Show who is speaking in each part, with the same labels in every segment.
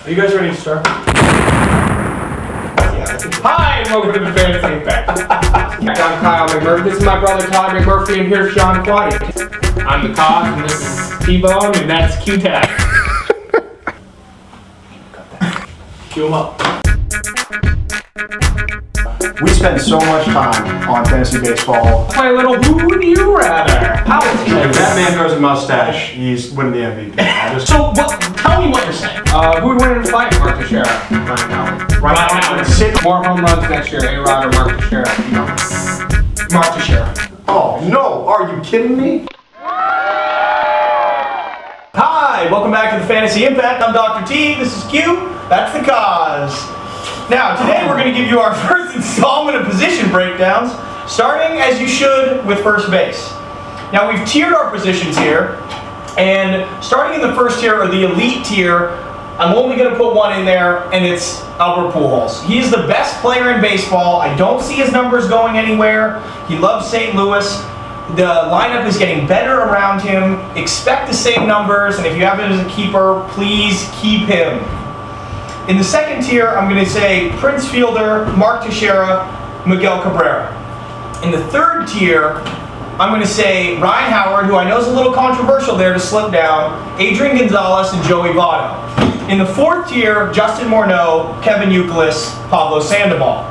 Speaker 1: Are you guys ready to start?
Speaker 2: Hi, and welcome to the Fantasy Impact. I'm Kyle McMurphy. This is my brother Todd McMurphy, and here's Sean Quaddy. I'm the cause, and this is T-Bone, and that's Q-Tag.
Speaker 1: Cue him up.
Speaker 3: We spend so much time on fantasy baseball.
Speaker 2: Play a little Who Would You Rather?
Speaker 1: How is it?
Speaker 3: If that man grows a mustache, he's winning the MVP.
Speaker 1: So, tell me what you're saying.
Speaker 2: Who would win in a fight? Mark Teixeira. Ryan Howard.
Speaker 1: Ryan Howard.
Speaker 2: More home runs next year, A-Rod or Mark Teixeira? No. Mark Teixeira.
Speaker 3: Oh, no. Are you kidding me?
Speaker 1: Hi, welcome back to the Fantasy Impact. I'm Dr. T. This is Q. That's the cause. Now, today we're going to give you our first installment of position breakdowns, starting as you should with first base. Now, we've tiered our positions here, and starting in the first tier, or the elite tier, I'm only going to put one in there, and it's Albert Pujols. He's the best player in baseball. I don't see his numbers going anywhere. He loves St. Louis. The lineup is getting better around him. Expect the same numbers, and if you have him as a keeper, please keep him. In the second tier, I'm going to say Prince Fielder, Mark Teixeira, Miguel Cabrera. In the third tier, I'm going to say Ryan Howard, who I know is a little controversial there to slip down, Adrian Gonzalez, and Joey Votto. In the fourth tier, Justin Morneau, Kevin Youkilis, Pablo Sandoval.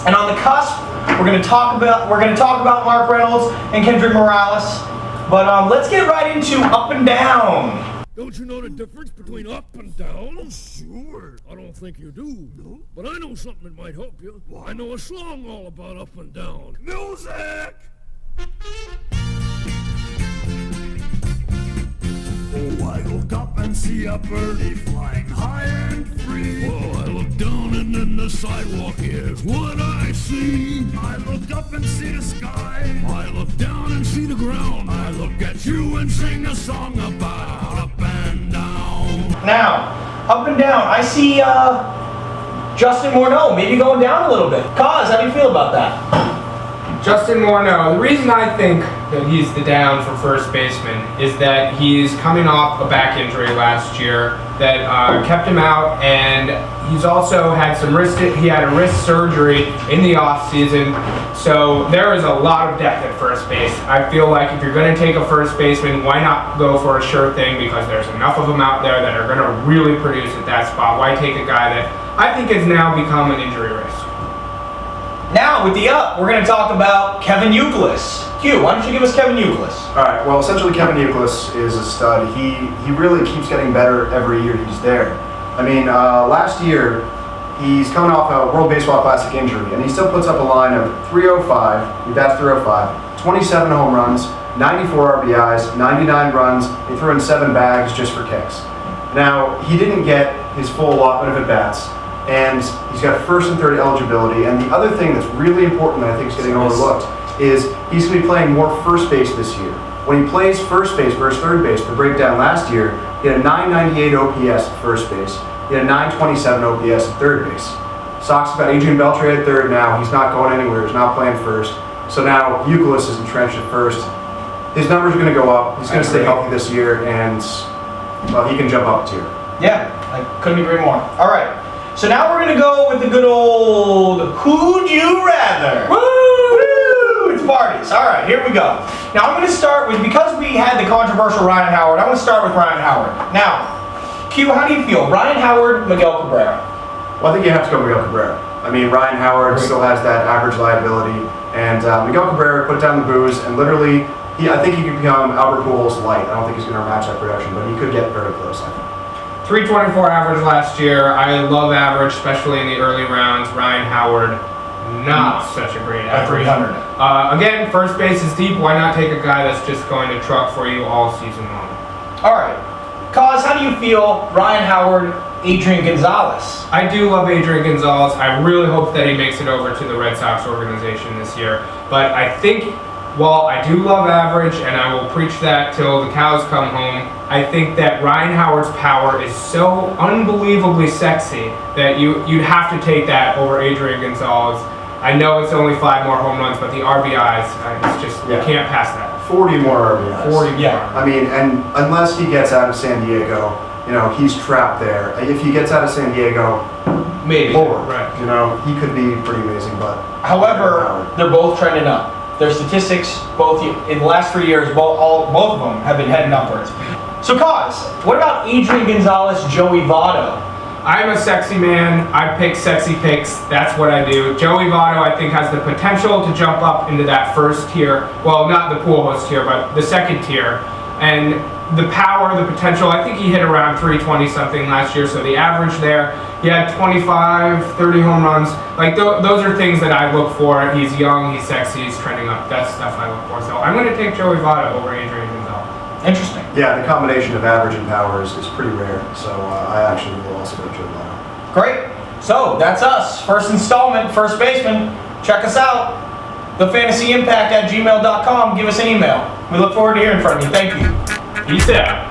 Speaker 1: And on the cusp, we're going to talk about Mark Reynolds and Kendrick Morales. But let's get right into up and down.
Speaker 4: Don't you know the difference between up and down? Sure. I don't think you do. No? But I know something that might help you. What? I know a song all about up and down. Music! Oh, I look up and see a birdie flying high and free. Oh, I look down and then the sidewalk is what I see. I look up and see the sky. I look down and see the ground. I look at you and sing a song about up and down.
Speaker 1: Now, up and down, I see Justin Morneau maybe going down a little bit. Kaz, how do you feel about that?
Speaker 2: Justin Morneau, the reason I think that he's the down for first baseman is that he's coming off a back injury last year that kept him out, and he's also had he had a wrist surgery in the offseason, so there is a lot of depth at first base. I feel like if you're going to take a first baseman, why not go for a sure thing, because there's enough of them out there that are going to really produce at that spot. Why take a guy that I think has now become an injury risk?
Speaker 1: Now, with the up, we're going to talk about Kevin Youkilis. Q, why don't you give us Kevin Youkilis?
Speaker 3: All right. Well, essentially, Kevin Youkilis is a stud. He really keeps getting better every year he's there. I mean, last year, he's coming off a World Baseball Classic injury, and he still puts up a line of 305. He bats 305, 27 home runs, 94 RBIs, 99 runs. He threw in 7 bags just for kicks. Now, he didn't get his full allotment of at-bats, and he's got first and third eligibility. And the other thing that's really important that I think is getting overlooked is he's going to be playing more first base this year. When he plays first base versus third base, the breakdown last year, he had a 998 OPS at first base. He had a 927 OPS at third base. Sox got Adrian Beltre at third now. He's not going anywhere. He's not playing first. So now Youkilis is entrenched at first. His numbers are going to go up. He's going to stay healthy this year, and well, he can jump up a tier.
Speaker 1: Yeah, I couldn't agree more. All right. So now we're going to go with the good old Who'd You Rather? Woo! Woo! It's parties. All right, here we go. Now I'm going to start with, because we had the controversial Ryan Howard, I'm going to start with Ryan Howard. Now, Q, how do you feel? Ryan Howard, Miguel Cabrera?
Speaker 3: Well, I think you have to go Miguel Cabrera. I mean, Ryan Howard still has that average liability, and Miguel Cabrera put down the booze, and literally, I think he could become Albert Pujols light. I don't think he's going to match that production, but he could get very close, I think.
Speaker 2: 324 average last year. I love average, especially in the early rounds. Ryan Howard, not such a great average.
Speaker 1: 300.
Speaker 2: Again, first base is deep. Why not take a guy that's just going to truck for you all season long?
Speaker 1: All right. Kaz, how do you feel? Ryan Howard, Adrian Gonzalez?
Speaker 2: I do love Adrian Gonzalez. I really hope that he makes it over to the Red Sox organization this year. But I think, while I do love average, and I will preach that till the cows come home, I think that Ryan Howard's power is so unbelievably sexy that you'd have to take that over Adrian Gonzalez. I know it's only 5 more home runs, but the RBIs, it's just, you can't pass that.
Speaker 3: 40 more RBIs.
Speaker 2: 40
Speaker 1: Yeah.
Speaker 2: more.
Speaker 3: I mean, and unless he gets out of San Diego, he's trapped there. If he gets out of San Diego,
Speaker 2: Maybe.
Speaker 3: Lord,
Speaker 2: Right.
Speaker 3: he could be pretty amazing. But
Speaker 1: However, they're both trending up. Their statistics, both in the last 3 years, both of them have been heading upwards. So, Cause, what about Adrian Gonzalez, Joey Votto?
Speaker 2: I'm a sexy man. I pick sexy picks. That's what I do. Joey Votto, I think, has the potential to jump up into that first tier. Well, not the pool host tier, but the second tier. And the power, the potential, I think he hit around 320 something last year, so the average there, he had 25, 30 home runs. Like, those are things that I look for. He's young, he's sexy, he's trending up. That's stuff I look for. So I'm going to take Joey Votto over Adrian Gonzalez.
Speaker 1: Interesting.
Speaker 3: Yeah, the combination of average and power is pretty rare. So I actually will also go Joe Votto.
Speaker 1: Great. So that's us. First installment, First Baseman. Check us out. thefantasyimpact@gmail.com. Give us an email. We look forward to hearing from you. Thank you.
Speaker 2: Peace out.